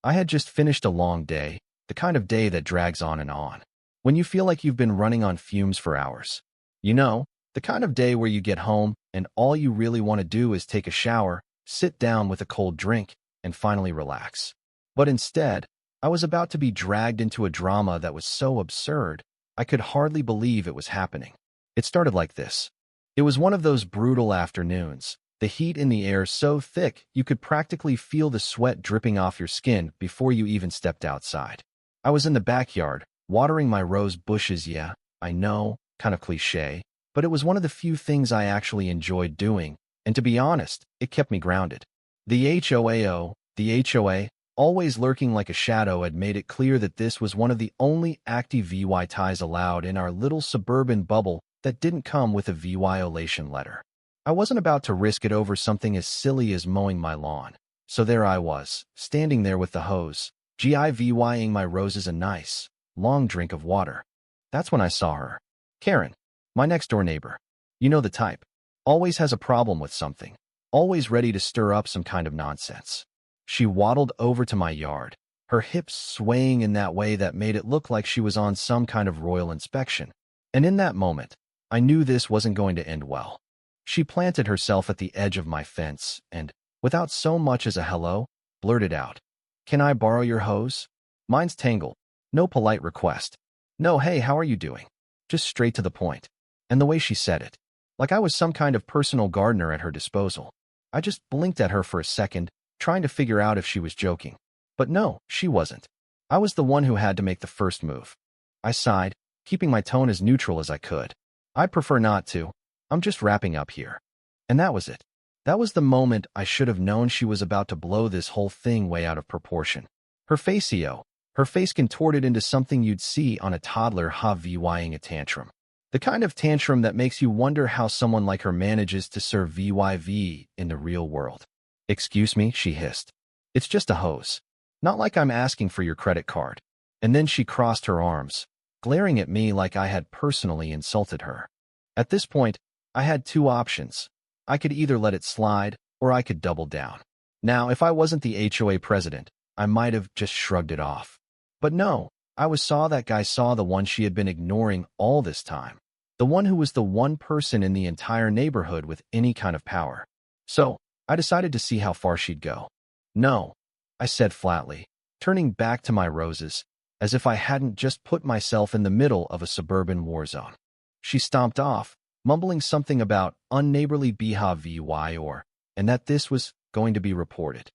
I had just finished a long day, the kind of day that drags on and on. When you feel like you've been running on fumes for hours. You know, the kind of day where you get home and all you really want to do is take a shower, sit down with a cold drink, and finally relax. But instead, I was about to be dragged into a drama that was so absurd, I could hardly believe it was happening. It started like this. It was one of those brutal afternoons, the heat in the air so thick you could practically feel the sweat dripping off your skin before you even stepped outside. I was in the backyard, watering my rose bushes. Yeah, I know, kind of cliche, but it was one of the few things I actually enjoyed doing, and to be honest, it kept me grounded. The HOA, always lurking like a shadow, had made it clear that this was one of the only active VY ties allowed in our little suburban bubble that didn't come with a violation letter. I wasn't about to risk it over something as silly as mowing my lawn. So there I was, standing there with the hose, giving my roses a nice, long drink of water. That's when I saw her. Karen, my next-door neighbor. You know the type. Always has a problem with something. Always ready to stir up some kind of nonsense. She waddled over to my yard, her hips swaying in that way that made it look like she was on some kind of royal inspection. And in that moment, I knew this wasn't going to end well. She planted herself at the edge of my fence and, without so much as a hello, blurted out, "Can I borrow your hose? Mine's tangled." No polite request. No, "Hey, how are you doing?" Just straight to the point. And the way she said it, like I was some kind of personal gardener at her disposal. I just blinked at her for a second, trying to figure out if she was joking. But no, she wasn't. I was the one who had to make the first move. I sighed, keeping my tone as neutral as I could. "I'd prefer not to. I'm just wrapping up here." And that was it. That was the moment I should have known she was about to blow this whole thing way out of proportion. Her face contorted into something you'd see on a toddler VYing a tantrum. The kind of tantrum that makes you wonder how someone like her manages to serve VYV in the real world. "Excuse me," she hissed. "It's just a hose. Not like I'm asking for your credit card." And then she crossed her arms, glaring at me like I had personally insulted her. At this point, I had two options. I could either let it slide, or I could double down. Now, if I wasn't the HOA president, I might have just shrugged it off. But no, saw the one she had been ignoring all this time. The one who was the one person in the entire neighborhood with any kind of power. So, I decided to see how far she'd go. "No," I said flatly, turning back to my roses, as if I hadn't just put myself in the middle of a suburban war zone. She stomped off, mumbling something about unneighborly behavior and that this was going to be reported.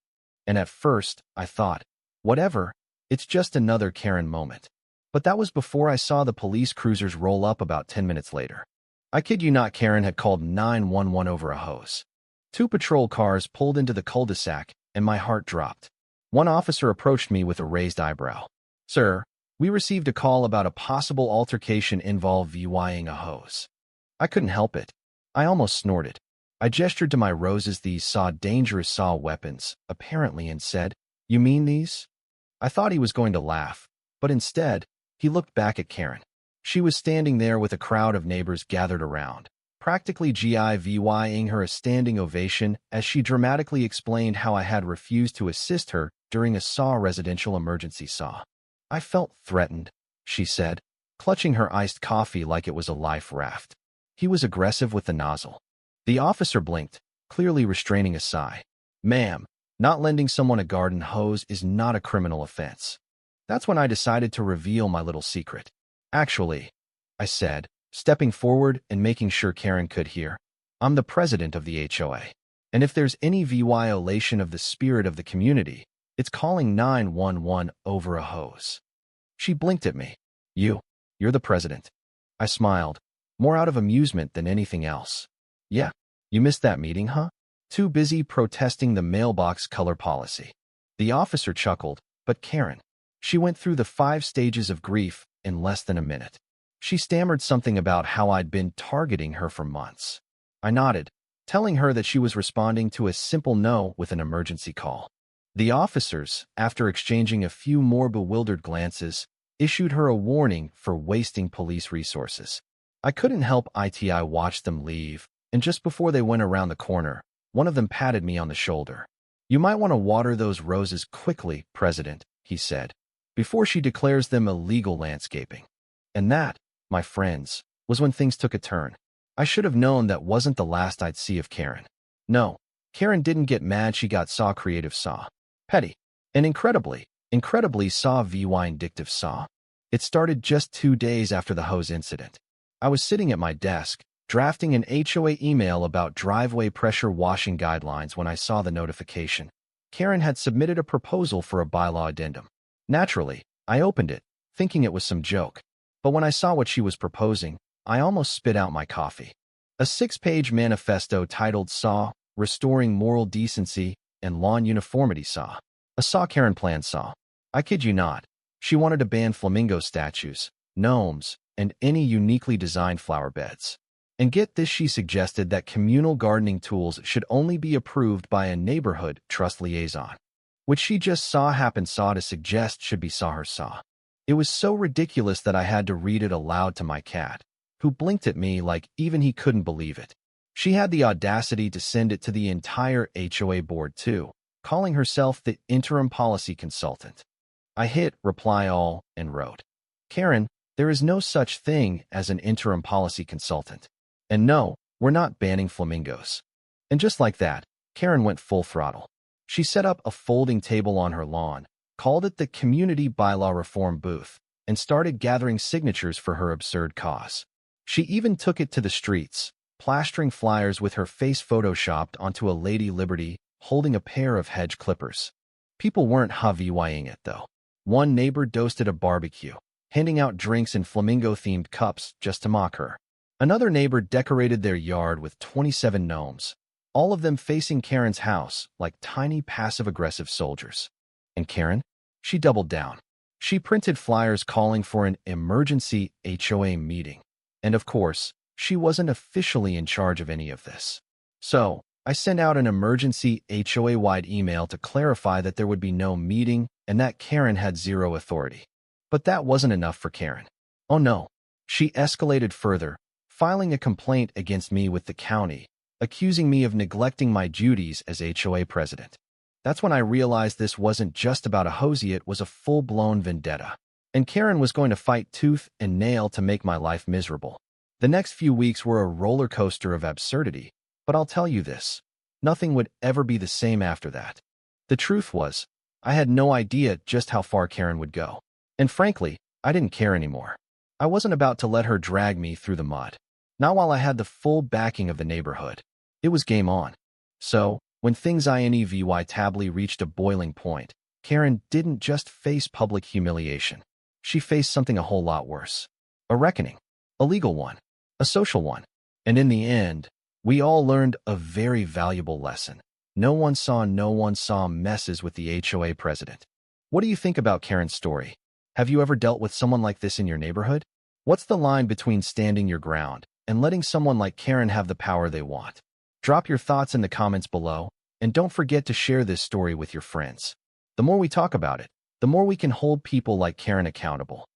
And at first, I thought, whatever, it's just another Karen moment. But that was before I saw the police cruisers roll up about 10 minutes later. I kid you not, Karen had called 911 over a hose. 2 patrol cars pulled into the cul-de-sac, and my heart dropped. One officer approached me with a raised eyebrow. "Sir, we received a call about a possible altercation involving a hose." I couldn't help it. I almost snorted. I gestured to my roses. "These dangerous weapons, apparently," and said, "You mean these?" I thought he was going to laugh, but instead, he looked back at Karen. She was standing there with a crowd of neighbors gathered around, practically giving her a standing ovation as she dramatically explained how I had refused to assist her during a residential emergency. "I felt threatened," she said, clutching her iced coffee like it was a life raft. "He was aggressive with the nozzle." The officer blinked, clearly restraining a sigh. "Ma'am, not lending someone a garden hose is not a criminal offense." That's when I decided to reveal my little secret. "Actually," I said, stepping forward and making sure Karen could hear, "I'm the president of the HOA. And if there's any violation of the spirit of the community, it's calling 911 over a hose." She blinked at me. You're the president." I smiled, more out of amusement than anything else. "Yeah, you missed that meeting, huh? Too busy protesting the mailbox color policy." The officer chuckled, but Karen, she went through the 5 stages of grief in less than a minute. She stammered something about how I'd been targeting her for months. I nodded, telling her that she was responding to a simple no with an emergency call. The officers, after exchanging a few more bewildered glances, issued her a warning for wasting police resources. I couldn't help it. I watched them leave, and just before they went around the corner, one of them patted me on the shoulder. You might want to water those roses quickly, President, he said, before she declares them illegal landscaping. And that, my friends, was when things took a turn. I should have known that wasn't the last I'd see of Karen. No, Karen didn't get mad, she got creative, petty, and incredibly vindictive. It started just 2 days after the hose incident. I was sitting at my desk, drafting an HOA email about driveway pressure washing guidelines when I saw the notification. Karen had submitted a proposal for a bylaw addendum. Naturally, I opened it, thinking it was some joke. But when I saw what she was proposing, I almost spit out my coffee. A 6-page manifesto titled Restoring Moral Decency and Lawn Uniformity. A Karen plan. I kid you not. She wanted to ban flamingo statues, gnomes, and any uniquely designed flower beds. And get this, she suggested that communal gardening tools should only be approved by a neighborhood trust liaison, which she just happened to suggest should be her. It was so ridiculous that I had to read it aloud to my cat, who blinked at me like even he couldn't believe it. She had the audacity to send it to the entire HOA board too, calling herself the interim policy consultant. I hit reply all and wrote, Karen, there is no such thing as an interim policy consultant. And no, we're not banning flamingos. And just like that, Karen went full throttle. She set up a folding table on her lawn, called it the Community Bylaw Reform Booth, and started gathering signatures for her absurd cause. She even took it to the streets, plastering flyers with her face photoshopped onto a Lady Liberty holding a pair of hedge clippers. People weren't HOA-ing it, though. One neighbor hosted a barbecue, handing out drinks in flamingo-themed cups just to mock her. Another neighbor decorated their yard with 27 gnomes, all of them facing Karen's house like tiny passive-aggressive soldiers. And Karen? She doubled down. She printed flyers calling for an emergency HOA meeting. And of course, she wasn't officially in charge of any of this. So, I sent out an emergency HOA-wide email to clarify that there would be no meeting and that Karen had zero authority. But that wasn't enough for Karen. Oh no. She escalated further, filing a complaint against me with the county, accusing me of neglecting my duties as HOA president. That's when I realized this wasn't just about a hosey, it was a full-blown vendetta. And Karen was going to fight tooth and nail to make my life miserable. The next few weeks were a roller coaster of absurdity, but I'll tell you this, nothing would ever be the same after that. The truth was, I had no idea just how far Karen would go. And frankly, I didn't care anymore. I wasn't about to let her drag me through the mud. Not while I had the full backing of the neighborhood. It was game on. So, when things inevitably reached a boiling point, Karen didn't just face public humiliation. She faced something a whole lot worse. A reckoning. A legal one. A social one. And in the end, we all learned a very valuable lesson. No one saw messes with the HOA president. What do you think about Karen's story? Have you ever dealt with someone like this in your neighborhood? What's the line between standing your ground and letting someone like Karen have the power they want? Drop your thoughts in the comments below, and don't forget to share this story with your friends. The more we talk about it, the more we can hold people like Karen accountable.